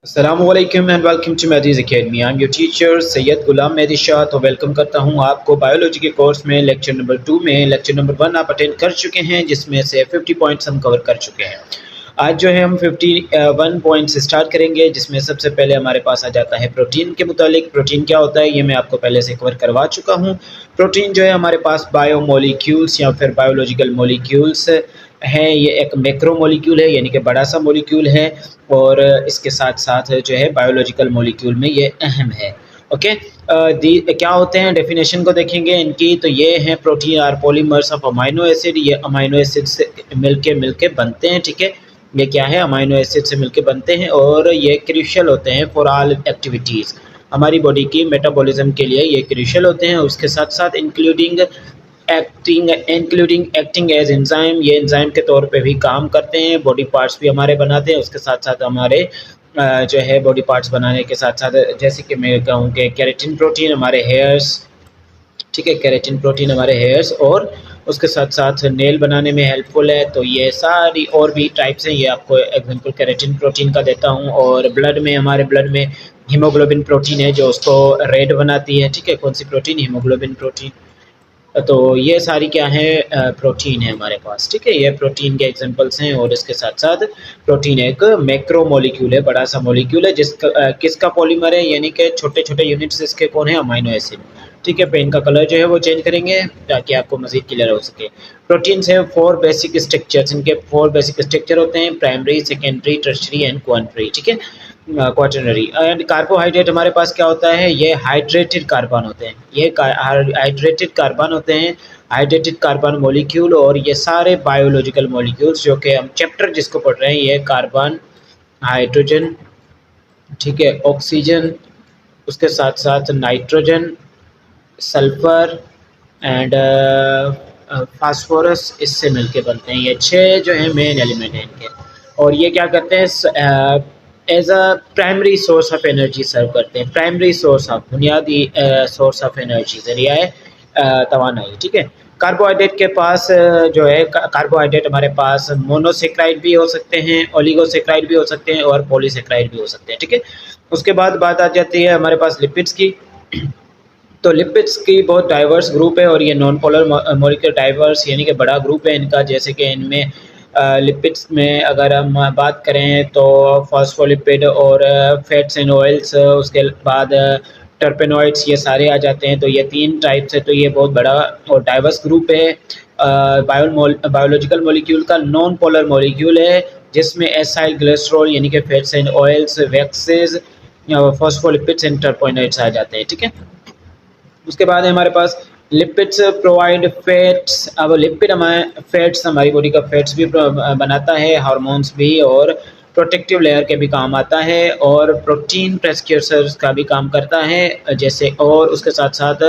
Assalamualaikum and welcome to Mehdi's Academy. I'm your teacher Syed गुलाम मेहदी शाह। तो welcome करता हूं आपको बायोलॉजी के कोर्स में लेक्चर नंबर 2 में। लेक्चर नंबर 1 आप अटेंड कर चुके हैं, जिसमें से 50 पॉइंट्स हम कवर कर चुके हैं। आज जो है हम 51 पॉइंट्स स्टार्ट करेंगे, जिसमें सबसे पहले हमारे पास आ जाता है प्रोटीन के मुतालिक। प्रोटीन क्या होता है ये मैं आपको पहले से कवर करवा चुका हूँ। प्रोटीन जो है हमारे पास बायोमोलिक्यूल्स या फिर बायोलॉजिकल मोलिक्यूल्स है। ये एक मैक्रो मोलिक्यूल है, यानी कि बड़ा सा मोलिक्यूल है, और इसके साथ साथ जो है बायोलॉजिकल मोलिक्यूल में ये अहम है। ओके, क्या होते हैं डेफिनेशन को देखेंगे इनकी। तो ये हैं protein are polymers of amino acid. ये अमाइनो एसिड से मिलके बनते हैं। ठीक है, ये क्या है, अमाइनो एसिड से मिलके बनते हैं, और ये क्रूशियल होते हैं फॉर ऑल एक्टिविटीज़। हमारी बॉडी की मेटाबॉलिज्म के लिए ये क्रूशियल होते हैं। उसके साथ साथ एक्टिंग एज एंजाइम, ये एंजाइम के तौर पे भी काम करते हैं। बॉडी पार्ट्स भी हमारे बनाते हैं। उसके साथ साथ हमारे जो है बॉडी पार्ट्स बनाने के साथ साथ, जैसे कि मैं कहूँ कि केराटिन प्रोटीन हमारे हेयर्स, ठीक है, केराटिन प्रोटीन हमारे हेयर्स, और उसके साथ साथ नेल बनाने में हेल्पफुल है। तो ये सारी और भी टाइप्स हैं, ये आपको एग्जांपल केराटिन प्रोटीन का देता हूँ। और ब्लड में, हमारे ब्लड में हीमोग्लोबिन प्रोटीन है जो उसको रेड बनाती है। ठीक है, कौन सी प्रोटीन, हीमोग्लोबिन प्रोटीन। तो ये सारी क्या है, प्रोटीन है हमारे पास। ठीक है, ये प्रोटीन के एग्जांपल्स हैं। और इसके साथ साथ प्रोटीन एक मैक्रो मॉलिक्यूल है, बड़ा सा मॉलिक्यूल है, किसका पॉलीमर है, यानी कि छोटे छोटे यूनिट्स इसके कौन है, अमाइनो एसिड। ठीक है, पेन का कलर जो है वो चेंज करेंगे ताकि आपको मजीद क्लियर हो सके। प्रोटीन्स है 4 बेसिक स्ट्रक्चर्स, इनके 4 बेसिक स्ट्रक्चर होते हैं, primary, secondary, tertiary and quaternary. ठीक है, क्वाटरनरी। एंड कार्बोहाइड्रेट हमारे पास क्या होता है, ये हाइड्रेटेड कार्बन होते हैं। ये हाइड्रेटेड कार्बन होते हैं, हाइड्रेटेड कार्बन मॉलिक्यूल। और ये सारे बायोलॉजिकल मॉलिक्यूल्स जो कि हम चैप्टर जिसको पढ़ रहे हैं, ये कार्बन, हाइड्रोजन, ठीक है, ऑक्सीजन, उसके साथ साथ नाइट्रोजन, सल्फर एंड फास्फोरस, इससे मिलके बनते हैं। ये 6 जो है मेन एलिमेंट हैं इनके। और ये क्या करते हैं, as a primary source of energy serve करते हैं। प्राइमरी सोर्स ऑफ, बुनियादी सोर्स ऑफ एनर्जी, जरिया है तवानाई। ठीक है, कार्बोहाइड्रेट के पास जो है, कार्बोहाइड्रेट हमारे पास मोनोसेक्राइड भी हो सकते हैं, ओलिगोसेक्राइड भी हो सकते हैं, और पॉलीसेक्राइड भी हो सकते हैं। ठीक है, उसके बाद बात आ जाती है हमारे पास लिपिड्स की। तो लिपिड्स की बहुत डाइवर्स ग्रुप है, और ये नॉन पोलर मॉलिक्यूल डाइवर्स, यानी कि बड़ा ग्रुप है इनका। जैसे कि इनमें लिपिड्स में अगर हम बात करें तो फॉस्फोलिपिड और फैट्स एंड ऑयल्स, उसके बाद टर्पेनॉइड्स, ये सारे आ जाते हैं। तो ये 3 टाइप्स है। तो ये बहुत बड़ा और डाइवर्स ग्रुप है बायोलॉजिकल मॉलिक्यूल का। नॉन पोलर मॉलिक्यूल है, जिसमें एसाइल ग्लिसरॉल यानी कि fats and oils, waxes, phospholipids and terpenoids आ जाते हैं। ठीक है, उसके बाद है हमारे पास लिपिड्स प्रोवाइड फैट्स। अब लिपिड हमारे फैट्स, हमारी बॉडी का फैट्स भी बनाता है, हार्मोन्स भी, और प्रोटेक्टिव लेयर के भी काम आता है, और प्रोटीन प्रेस्क्यूसर्स का भी काम करता है जैसे। और उसके साथ साथ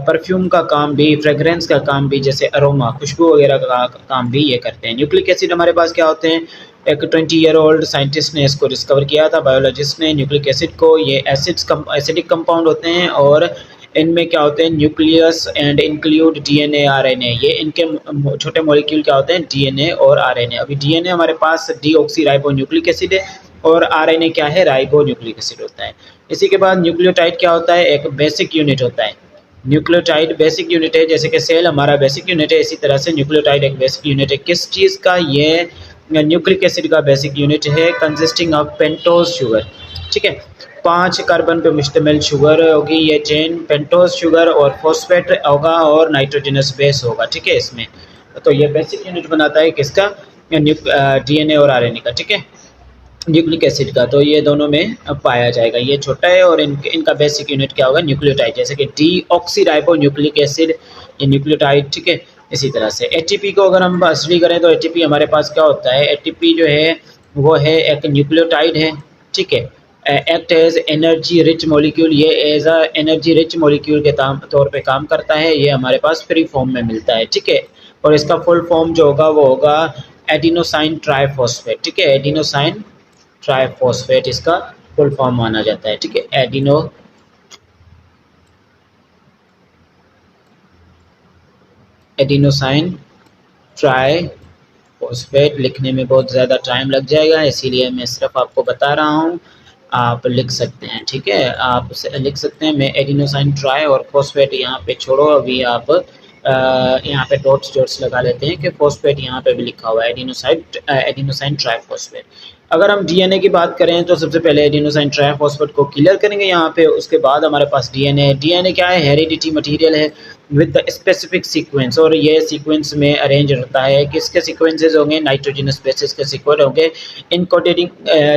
परफ्यूम का काम भी, फ्रेगरेंस का काम भी, जैसे अरोमा, खुशबू वगैरह का काम भी ये करते हैं। न्यूक्लिक एसिड हमारे पास क्या होते हैं, एक 20 ईयर ओल्ड साइंटिस्ट ने इसको डिस्कवर किया था, बायोलॉजिस्ट ने, न्यूक्लिक एसिड को। ये एसिडिक कंपाउंड होते हैं, और इनमें क्या होते हैं, nucleus and include DNA, RNA. ये इनके छोटे मॉलिक्यूल क्या होते हैं, डीएनए और आरएनए। अभी डीएनए हमारे पास डीऑक्सी न्यूक्लिक एसिड है, और आरएनए क्या है, राइबो न्यूक्लिक एसिड होता है। इसी के बाद न्यूक्लियोटाइड क्या होता है, एक बेसिक यूनिट होता है। न्यूक्लियोटाइड बेसिक यूनिट है, जैसे कि सेल हमारा बेसिक यूनिट है, इसी तरह से न्यूक्लियोटाइड एक बेसिक यूनिट है। किस चीज़ का, ये न्यूक्लिक एसिड का बेसिक यूनिट है, कंसिस्टिंग ऑफ पेंटोज शुगर। ठीक है, 5 कार्बन पे मुश्तमिल शुगर होगी ये चेन, पेंटोज शुगर, और फॉस्फेट होगा, और नाइट्रोजनस बेस होगा। ठीक है, इसमें तो ये बेसिक यूनिट बनाता है किसका, डीएनए और आरएनए का। ठीक है, न्यूक्लिक एसिड का। तो ये दोनों में पाया जाएगा, ये छोटा है, और इनका बेसिक यूनिट क्या होगा, न्यूक्लियोटाइड, जैसे कि डीऑक्सी न्यूक्लिक एसिड, ये न्यूक्लियोटाइड। ठीक है, इसी तरह से एटीपी को अगर हम स्टडी करें तो एटीपी हमारे पास क्या होता है, एटीपी जो है वो है एक न्यूक्लियोटाइड है। ठीक है, act as energy rich molecule, ये as a energy rich molecule के तौर पे काम करता है। ये हमारे पास फ्री फॉर्म में मिलता है। ठीक है, और इसका फुल फॉर्म जो होगा वो होगा एडिनोसाइन ट्राइफॉस्फेट। ठीक है, एडिनोसाइन ट्राइफॉस्फेट इसका फुल फॉर्म माना जाता है। ठीक है, एडिनोसाइन ट्राइफॉस्फेट। फॉस्फेट लिखने में बहुत ज़्यादा टाइम लग जाएगा, इसीलिए मैं सिर्फ आपको बता रहा हूँ। आप लिख सकते हैं, ठीक है, आप लिख सकते हैं। मैं एडिनोसाइन ट्राई और फॉस्फेट यहाँ पे छोड़ो, अभी आप यहाँ पे डॉट्स डॉट्स लगा लेते हैं कि फॉस्फेट यहाँ पे भी लिखा हुआ है, एडिनोसाइन ट्राइफॉस्फेट। अगर हम डीएनए की बात करें तो सबसे पहले एडिनोसाइन ट्राइफॉस्फेट को क्लियर करेंगे यहाँ पे, उसके बाद हमारे पास डीएनए क्या है, हेरिडिटी मटेरियल है विद द स्पेसिफिक सीक्वेंस, और ये सीक्वेंस में अरेंज रहता है। किसके सीक्वेंसेस होंगे, नाइट्रोजनस बेसिस के सीक्वेंस होंगे, इनकोडेडिंग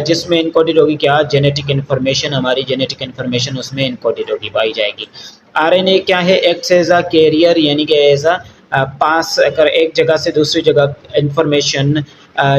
जिसमें इनकोडेड होगी क्या, जेनेटिक इन्फॉर्मेशन, हमारी जेनेटिक इन्फॉर्मेशन उसमें इनकोडेड होगी, पाई जाएगी। आरएनए क्या है, एक्स एज अ कैरियर, यानी कि एज अ पास अगर एक जगह से दूसरी जगह इंफॉर्मेशन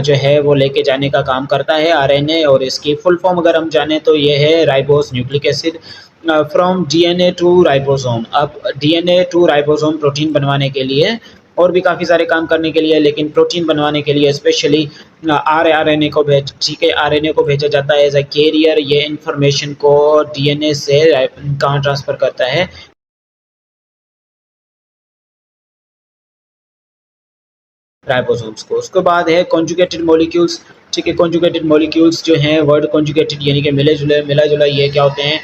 जो है वो लेके जाने का काम करता है आरएनए। और इसकी फुल फॉर्म अगर हम जाने तो ये है ribose nucleic acid from DNA to ribosome. अब डीएनए टू राइबोसोम प्रोटीन बनवाने के लिए और भी काफ़ी सारे काम करने के लिए, लेकिन प्रोटीन बनवाने के लिए स्पेशली आरएनए को ठीक है, आरएनए को भेजा जाता है एज अ कैरियर। ये इंफॉर्मेशन को डीएनए से कहाँ ट्रांसफ़र करता है, राइबोसोम्स को। उसके बाद है कॉन्जुगेटेड मॉलिक्यूल्स, ठीक है, कॉन्जुगेटेड मॉलिक्यूल्स जो हैं, वर्ड कॉन्जुगेटेड यानी कि मिला जुला, ये क्या होते हैं,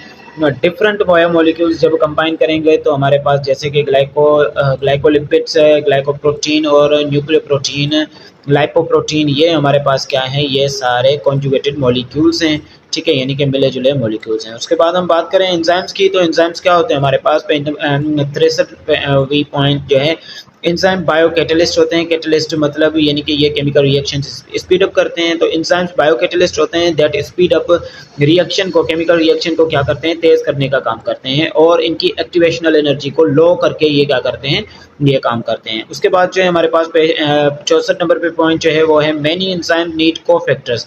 डिफरेंट बायोमोलिक्यूल्स जब कंबाइन करेंगे तो हमारे पास जैसे कि ग्लाइकोलिपिड्स है, ग्लाइकोप्रोटीन और न्यूक्लियोप्रोटीन, लाइपोप्रोटीन, ये हमारे पास क्या है, ये सारे कॉन्जुगेटेड मॉलिक्यूल्स हैं, ठीक है, यानी कि मिले जुले मॉलिक्यूल्स हैं। उसके बाद हम बात करें एंजाइम्स की, तो एंजाइम्स क्या होते हैं हमारे पास, 63वीं पॉइंट जो है, एंजाइम बायो कैटलिस्ट होते हैं। कैटलिस्ट मतलब यानी कि ये केमिकल रिएक्शन स्पीड अप करते हैं, तो एंजाइम्स बायो कैटलिस्ट होते हैं दैट स्पीड अप रिएक्शन को, केमिकल रिएक्शन को क्या करते हैं, तेज करने का काम करते हैं, और इनकी एक्टिवेशनल एनर्जी को लो करके ये क्या करते हैं, ये काम करते हैं। उसके बाद जो है हमारे पास 64 नंबर पे पॉइंट जो है वो है मेनी एंजाइम नीड कोफैक्टर्स।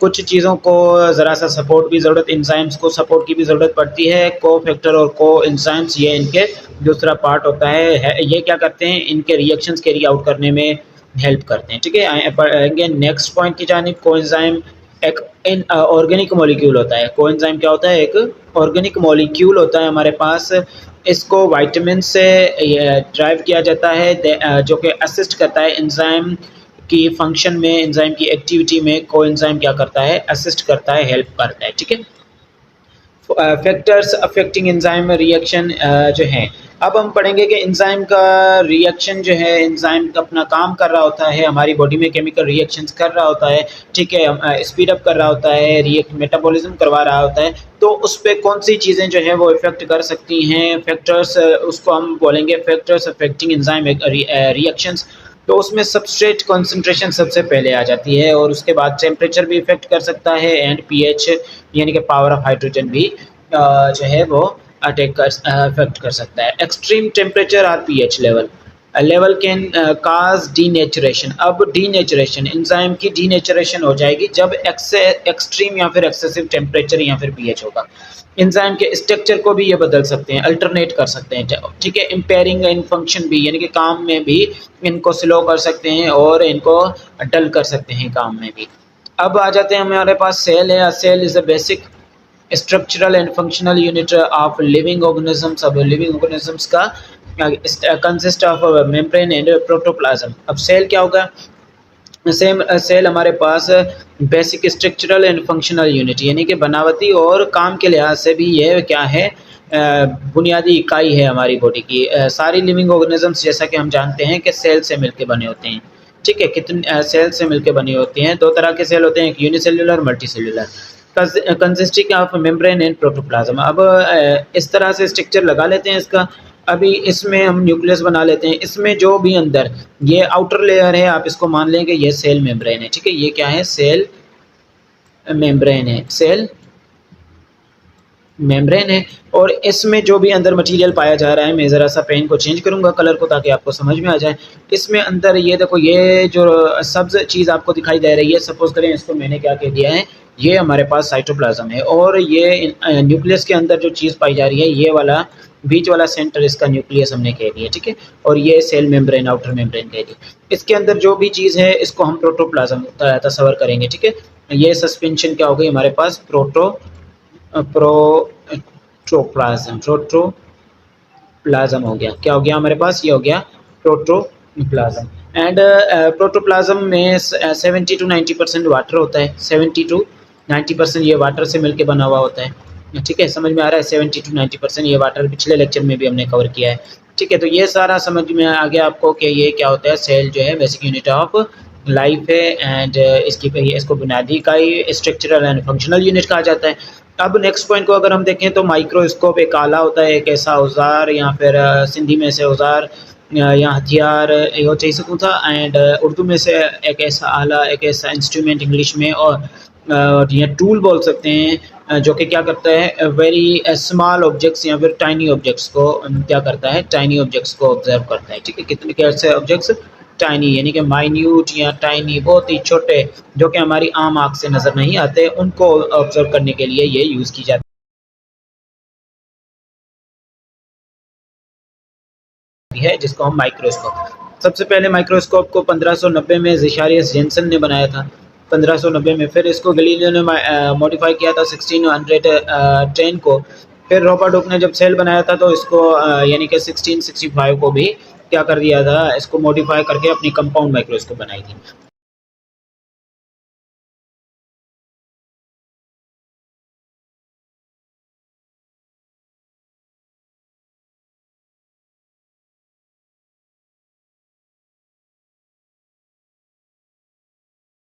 कुछ चीज़ों को ज़रा सा सपोर्ट की ज़रूरत, एंजाइम्स को सपोर्ट की भी ज़रूरत पड़ती है। को फैक्टर और को एंजाइम्स ये इनके दूसरा पार्ट होता है, ये क्या करते हैं, इनके रिएक्शंस कैरी आउट करने में हेल्प करते हैं, ठीक है। आएंगे नेक्स्ट पॉइंट की जानिब। कोएंजाइम एक ऑर्गेनिक मॉलिक्यूल होता है। कोएंजाइम क्या होता है, एक ऑर्गेनिक मॉलिक्यूल होता है हमारे पास। इसको विटामिन से ड्राइव किया जाता है, जो कि असिस्ट करता है एंजाइम की फंक्शन में, एंजाइम की एक्टिविटी में कोएंजाइम क्या करता है, असिस्ट करता है, हेल्प करता है, ठीक है। फैक्टर्स अफेक्टिंग एंजाइम रिएक्शन जो है, अब हम पढ़ेंगे कि एंजाइम का रिएक्शन जो है, एंजाइम अपना काम कर रहा होता है, हमारी बॉडी में केमिकल रिएक्शंस कर रहा होता है, ठीक है, स्पीड अप कर रहा होता है, मेटाबॉलिज्म करवा रहा होता है, तो उस पर कौन सी चीज़ें जो है वो इफेक्ट कर सकती हैं, फैक्टर्स, उसको हम बोलेंगे फैक्टर्स अफेक्टिंग एंजाइम रिएक्शंस। तो उसमें सबस्ट्रेट कॉन्सेंट्रेशन सबसे पहले आ जाती है, और उसके बाद टेम्परेचर भी इफेक्ट कर सकता है, एंड पीएच यानी कि पावर ऑफ हाइड्रोजन भी जो है वो इफेक्ट कर सकता है। एक्सट्रीम टेम्परेचर और pH level can cause denaturation. अब डीनेचुरेशन, एंजाइम की डीनेचुरेशन हो जाएगी जब एक्सट्रीम या फिर एक्सेसिव टेम्परेचर या फिर पीएच होगा। एंजाइम के स्ट्रक्चर को भी ये बदल सकते हैं, अल्टरनेट कर सकते हैं, ठीक है। इम्पेयरिंग इन फंक्शन भी, यानी कि काम में भी इनको स्लो कर सकते हैं और इनको डल कर सकते हैं काम में भी। अब आ जाते हैं हमारे पास सेल है। Cell is a basic structural and functional unit of living organisms. अब लिविंग ऑर्गेनिजम्स का consist of membrane and protoplasm. अब सेल क्या होगा, सेल हमारे पास basic structural and functional unit, यानी कि बनावटी और काम के लिहाज से भी ये क्या है, बुनियादी इकाई है हमारी बॉडी की। सारी लिविंग ऑर्गेनिजम्स जैसा कि हम जानते हैं कि सेल से मिलकर बने होते हैं, ठीक है। कितने सेल से मिलकर बनी होती हैं, दो तरह के सेल होते हैं, एक unicellular, multicellular, consisting of membrane and protoplasm. अब इस तरह से स्ट्रक्चर लगा लेते हैं इसका। अभी इसमें हम न्यूक्लियस बना लेते हैं। इसमें जो भी अंदर ये आउटर लेयर है, आप इसको मान लें कि ये सेल मेम्ब्रेन है, ठीक है। ये क्या है, सेल मेम्ब्रेन है, सेल मेम्ब्रेन है। और इसमें जो भी अंदर मटेरियल पाया जा रहा है, मैं ज़रा सा पेन को चेंज करूंगा कलर को ताकि आपको समझ में आ जाए। इसमें अंदर ये देखो, ये जो सब्ज चीज़ आपको दिखाई दे रही है, सपोज करें इसको मैंने क्या कह दिया है, ये हमारे पास साइटोप्लाज्म है, और ये न्यूक्लियस के अंदर जो चीज़ पाई जा रही है, ये वाला बीच वाला सेंटर इसका न्यूक्लियस हमने कह दिया, ठीक है। और ये सेल मेम्ब्रेन, आउटर मेम्ब्रेन कह दी। इसके अंदर जो भी चीज़ है इसको हम प्रोटोप्लाज्म तस्वर करेंगे, ठीक है। ये सस्पेंशन क्या हो गई हमारे पास, प्रोटोप्लाज्म हो गया। क्या हो गया हमारे पास, ये हो गया प्रोटोप्लाज्म। एंड प्रोटोप्लाज्म में 70 to 90% वाटर होता है, 70 to 90% ये वाटर से मिलके बना हुआ होता है। ठीक है, समझ में आ रहा है? 70 to 90% ये वाटर पिछले लेक्चर में भी हमने कवर किया है। ठीक है, तो ये सारा समझ में आ गया आपको कि ये क्या होता है। सेल जो है बेसिक यूनिट ऑफ लाइफ है एंड इसको बुनियादी इकाई स्ट्रक्चरल एंड फंक्शनल यूनिट कहा जाता है। अब नेक्स्ट पॉइंट को अगर हम देखें तो माइक्रोस्कोप एक आला होता है, एक ऐसा औजार या फिर सिंधी में से औजार या हथियार यो चई सकूँ था, एंड उर्दू में से एक ऐसा आला, एक ऐसा इंस्ट्रूमेंट इंग्लिश में, और या टूल बोल सकते हैं, जो कि क्या करता है वेरी स्मॉल ऑब्जेक्ट्स या फिर टाइनी ऑब्जेक्ट्स को क्या करता है, टाइनी ऑब्जेक्ट्स को ऑब्जर्व करता है। ठीक है, कितने कैसे ऑब्जेक्ट्स टाइनी यानी कि माइन्यूट या टाइनी, बहुत ही छोटे, जो कि हमारी आम आँख से नज़र नहीं आते, उनको ऑब्जर्व करने के लिए ये यूज़ की जाती है, जिसको हम माइक्रोस्कोप। सबसे पहले माइक्रोस्कोप को 1590 में ज़ेचारियस जेन्सेन ने बनाया था, 1590 में। फिर इसको गैलीलियो ने मॉडिफाई किया था 1610 को। फिर रॉबर्ट हुक ने जब सेल बनाया था तो इसको यानी कि 1665 को भी क्या कर दिया था, इसको मॉडिफाई करके अपनी कंपाउंड माइक्रोस्कोप बनाई थी।